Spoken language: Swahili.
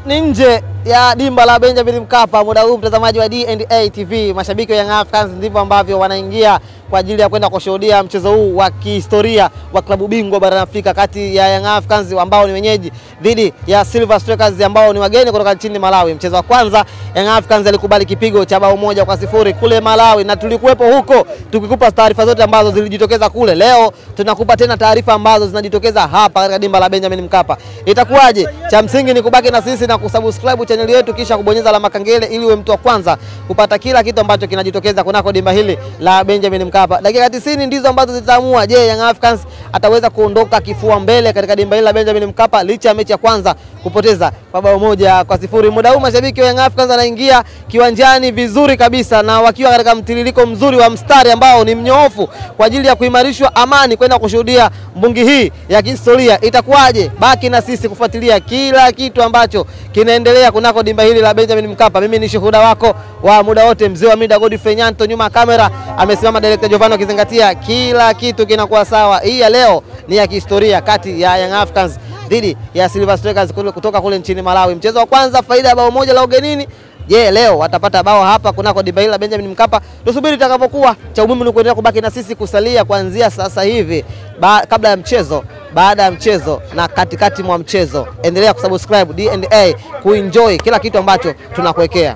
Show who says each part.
Speaker 1: Ni nje ya dimba la Benjamin Mkapa muda huu, mtazamaji wa D&A TV. Mashabiki wa Young Africans ndivyo ambavyo wanaingia kwa ajili ya kwenda kushuhudia mchezo huu wa kihistoria wa klabu bingwa barani Afrika kati ya Young Africans ambao ni wenyeji dhidi ya Silver Strikers ambao ni wageni kutoka nchini Malawi. Mchezo wa kwanza Young Africans alikubali kipigo cha bao 1-0 kule Malawi, na tulikuwepo huko tukikupa taarifa zote ambazo zilijitokeza kule. Leo tunakupa tena taarifa ambazo zinajitokeza hapa katika dimba la Benjamin Mkapa. Itakuwaje? Cha msingi ni kubaki na sisi na kusubscribe channel yetu, kisha kubonyeza alama kengele ili uwe mtu wa kwanza kupata kila kitu ambacho kinajitokeza kunako dimba hili la Benjamin Mkapa. Dakika 90 ndizo ambazo zitaamua, je, Young Africans ataweza kuondoka kifua mbele katika dimba hili la Benjamin Mkapa licha ya mechi ya kwanza kupoteza kwa bao 1-0. Muda huu mashabiki wa Young Africans wanaingia kiwanjani vizuri kabisa na wakiwa katika mtiririko mzuri wa mstari ambao ni mnyoofu kwa ajili ya kuimarishwa amani kwenda kushuhudia mbungi hii ya kihistoria. Itakuwaje? Baki na sisi kufuatilia kila kitu ambacho kinaendelea kunako dimba hili la Benjamin Mkapa. Mimi ni shuhuda wako wa muda wote, mzee wa mida Godfrey Nyanto. Nyuma ya kamera amesimama director Giovanni, akizingatia kila kitu kinakuwa sawa. Hii ya leo ni ya kihistoria kati ya Young Africans dhidi ya Silver Strikers kutoka kule nchini Malawi. Mchezo wa kwanza faida ya bao 1 la ugenini. Je, leo watapata bao hapa kunako dimba hili la Benjamin Mkapa? Tusubiri itakapokuwa. Cha umuhimu ni kuendelea kubaki na sisi, kusalia kuanzia sasa hivi kabla ya mchezo, baada ya mchezo na katikati mwa mchezo. Endelea kusubscribe D&A kuenjoy kila kitu ambacho tunakuwekea.